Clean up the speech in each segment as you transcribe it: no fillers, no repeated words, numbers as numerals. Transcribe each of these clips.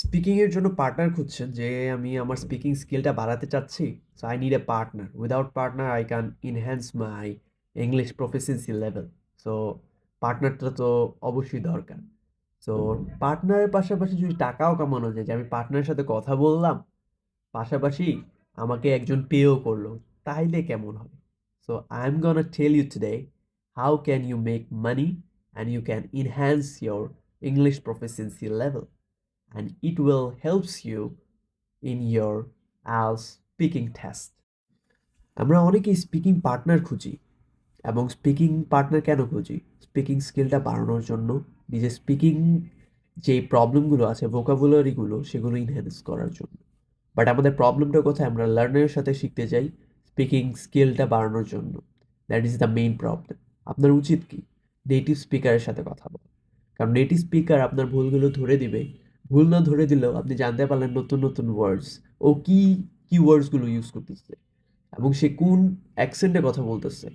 স্পিকিংয়ের জন্য পার্টনার খুঁজছেন যে আমি আমার স্পিকিং স্কিলটা বাড়াতে চাচ্ছি। So I need a partner. Without partner I can enhance my English proficiency level. So পার্টনারটা তো অবশ্যই দরকার। সো পার্টনারের পাশাপাশি যদি টাকাও কামানো যায়, যে আমি পার্টনারের সাথে কথা বললাম, পাশাপাশি আমাকে একজন পেও করলো, তাইলে কেমন হবে? So I am gonna tell you today how can you make money and you can enhance your English proficiency level, and it will helps you in your IELTS speaking test. আমরা অনেকেই স্পিকিং পার্টনার খুঁজি, এবং speaking partner কেন খুঁজি? Speaking স্কিলটা বাড়ানোর জন্য, নিজের স্পিকিং যে প্রবলেমগুলো আছে, ভোকাবুলারিগুলো, সেগুলো ইনহ্যান্স করার জন্য। বাট আমাদের প্রবলেমটা কোথায়? আমরা লার্নারের সাথে শিখতে যাই স্পিকিং স্কিলটা বাড়ানোর জন্য। That is the main problem. আপনার উচিত কি? নেটিভ স্পিকারের সাথে কথা বলা। কারণ নেটিভ স্পিকার আপনার ভুলগুলো ধরে দিবে। ভুল না ধরে দিলেও আপনি জানতে পারলেন নতুন নতুন ওয়ার্ডস, ও কি ওয়ার্ডসগুলো ইউজ করতেছে, এবং সে কোন অ্যাকসেন্টে কথা বলতেছে।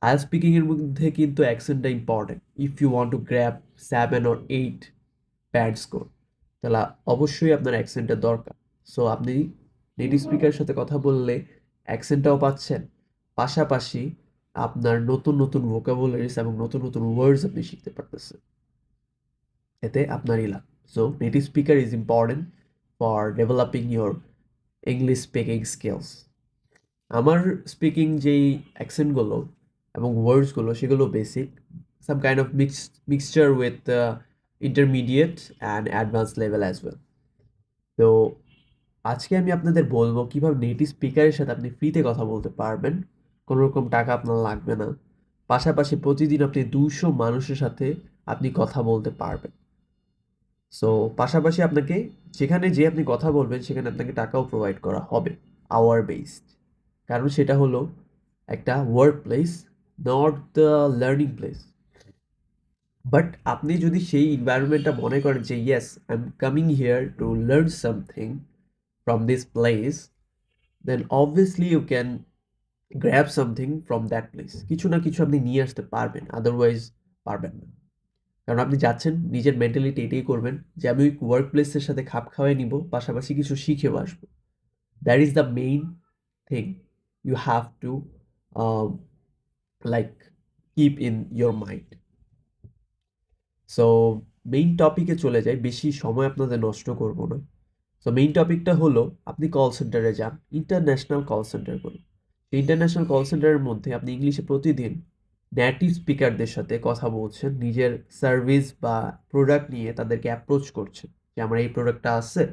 আইএলটিএস স্পিকিং এর মধ্যে কিন্তু অ্যাকসেন্টটা important. If you want to grab 7 or 8 pad score, তাহলে অবশ্যই আপনার অ্যাকসেন্টের দরকার। সো আপনি নেটিভ স্পিকারের সাথে কথা বললে অ্যাকসেন্টটাও পাচ্ছেন, পাশাপাশি আপনার নতুন নতুন ভোকাবুলারিজ এবং নতুন নতুন ওয়ার্ডস আপনি শিখতে পারতেছেন। এতে আপনারই লাভ। So native speaker is important for developing your English speaking skills. আমার স্পিকিং যেই অ্যাকসেন্টগুলো এবং ওয়ার্ডসগুলো, সেগুলো basic, some kind of mixture with intermediate and advance level as well. তো আজকে আমি আপনাদের বলবো কীভাবে নেটিভ স্পিকারের সাথে আপনি ফ্রিতে কথা বলতে পারবেন, কোনো রকম টাকা আপনার লাগবে না। পাশাপাশি প্রতিদিন আপনি 200 মানুষের সাথে আপনি কথা বলতে পারবেন। সো পাশাপাশি আপনাকে যেখানে যে আপনি কথা বলবেন সেখানে আপনাকে টাকাও প্রোভাইড করা হবে, আওয়ার বেসড। কারণ সেটা হলো একটা work place, not the learning place. But আপনি যদি সেই এনভায়রনমেন্টটা মনে করেন যে yes, I am coming here to learn something from this place, then obviously you can grab something from that place. কিছু না কিছু আপনি নিয়ে আসতে পারবেন, আদারওয়াইজ পারবেন না। কারণ আপনি যাচ্ছেন, নিজের মেন্টালিটি এটাই করবেন যে আমি ওই ওয়ার্ক প্লেসের সাথে খাপ খাওয়াই নিব, পাশাপাশি কিছু শিখেও আসবো। That is the main thing you have to like keep in your mind. So main টপিকে চলে যাই, বেশি সময় আপনাদের নষ্ট করব না। সো মেইন টপিকটা হলো, আপনি কল সেন্টারে যান, ইন্টারন্যাশনাল কল সেন্টারগুলো। ইন্টারন্যাশনাল কল সেন্টারের মধ্যে আপনি ইংলিশে প্রতিদিন নেটিভ স্পিকারদের সাথে কথা বলছেন, নিজের সার্ভিস বা প্রোডাক্ট নিয়ে তাদেরকে অ্যাপ্রোচ করছেন যে আমার এই প্রোডাক্টটা আছে,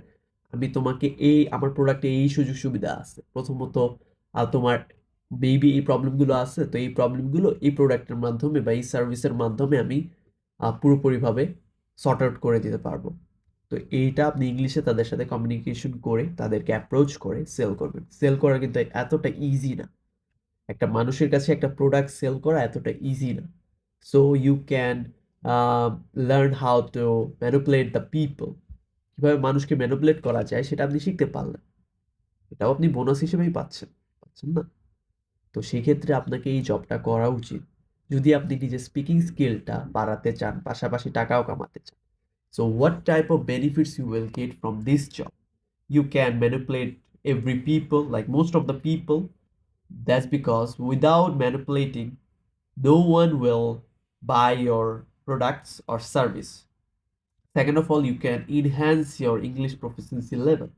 আমি তোমাকে আমার প্রোডাক্টে এই সুযোগ সুবিধা আছে। প্রথমত তোমার মেবি এই প্রবলেমগুলো আছে, তো এই প্রবলেমগুলো এই প্রোডাক্টের মাধ্যমে বা এই সার্ভিসের মাধ্যমে আমি পুরোপুরিভাবে সর্ট আউট করে দিতে পারবো। তো এইটা আপনি ইংলিশে তাদের সাথে কমিউনিকেশন করে, তাদেরকে অ্যাপ্রোচ করে সেল করবেন। সেল করা কিন্তু এতটা ইজি না, একটা মানুষের কাছে একটা প্রোডাক্ট সেল করা এতটা ইজি না। So you can learn how to manipulate the people. কীভাবে মানুষকে ম্যানিপুলেট করা যায় সেটা আপনি শিখতে পারলেন, এটাও আপনি বোনাস হিসেবেই পাচ্ছেন, পাচ্ছেন না? তো সেক্ষেত্রে আপনাকে এই জবটা করা উচিত, যদি আপনি নিজের স্পিকিং স্কিলটা বাড়াতে চান, পাশাপাশি টাকাও কামাতে চান। So what type of benefits you will get from this job? You can manipulate every people, like most of the people. That's because without manipulating, no one will buy your products or service. Second of all, you can enhance your English proficiency level.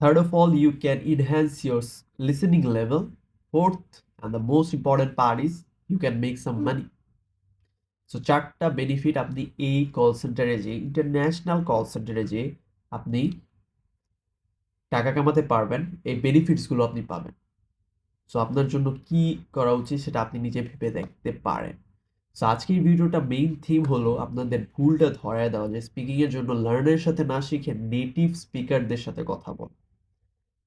Third of all, you can enhance your listening level. Fourth, and the most important part is you can make some money. So 4টা benefit আপনি এই call সেন্টারে যে, international call সেন্টারে যে আপনি টাকা কামাতে পারবেন, এই বেনিফিটসগুলো আপনি পাবেন। সো আপনার জন্য কি করা উচিত সেটা আপনি নিজে ভেবে দেখতে পারেন। সো আজকের ভিডিওটা মেইন থিম হলো আপনাদের ভুলটা ধরায় দেওয়া, যে স্পিকিংয়ের জন্য লার্নারের সাথে না শিখে নেটিভ স্পিকারদের সাথে কথা বল।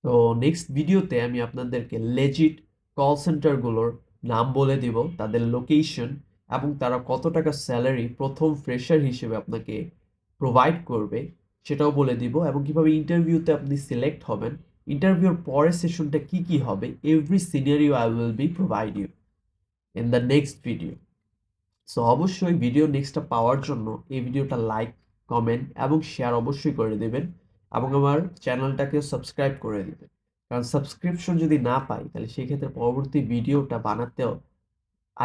তো নেক্সট ভিডিওতে আমি আপনাদেরকে লেজিট কল সেন্টারগুলোর নাম বলে দিব, তাদের লোকেশন, এবং তারা কত টাকা স্যালারি প্রথম ফ্রেশার হিসেবে আপনাকে প্রোভাইড করবে সেটাও বলে দিব, এবং কিভাবে ইন্টারভিউতে আপনি সিলেক্ট হবেন, ইন্টারভিউর পরের সেশনটা কি কি হবে, every scenario I will be provide you in the next video. So অবশ্যই ভিডিও নেক্সটটা পাওয়ার জন্য এই ভিডিওটা লাইক কমেন্ট এবং শেয়ার অবশ্যই করে দেবেন এবং আমার চ্যানেলটাকে সাবস্ক্রাইব করে দিবেন। কারণ সাবস্ক্রিপশন যদি না পাই তাহলে সেক্ষেত্রে পরবর্তী ভিডিওটা বানাতেও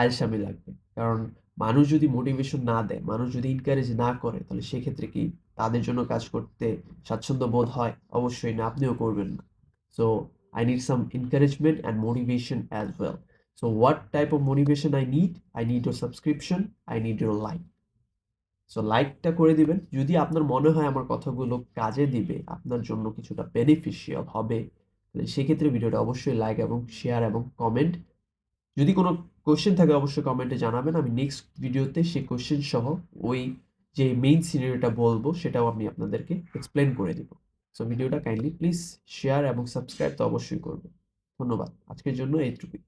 আলসামি লাগবে। কারণ মানুষ যদি মোটিভেশন না দেয়, মানুষ যদি এনকারেজ না করে তাহলে সেক্ষেত্রে কি তাদের জন্য কাজ করতে স্বাচ্ছন্দ্য বোধ হয়? অবশ্যই না, আপনিও করবেন না। So I need some encouragement and motivation as well. So what type of motivation I need? I need your subscription, I need your like. So লাইকটা করে দিবেন। যদি আপনার মনে হয় আমার কথাগুলো কাজে দিবে, আপনার জন্য কিছুটা বেনিফিশিয়াল হবে, তাহলে সেক্ষেত্রে ভিডিওটা অবশ্যই লাইক এবং শেয়ার এবং কমেন্ট। যদি কোনো কোয়েশ্চেন থাকে অবশ্যই কমেন্টে জানাবেন। আমি নেক্সট ভিডিওতে সেই কোয়েশ্চেন সহ ওই যে মেইন সিনারিওটা বলবো সেটাও আমি আপনাদেরকে এক্সপ্লেইন করে দিব। সো ভিডিওটা কাইন্ডলি প্লিজ শেয়ার এবং সাবস্ক্রাইব তো অবশ্যই করবেন। ধন্যবাদ। আজকের জন্য এইটুকুই।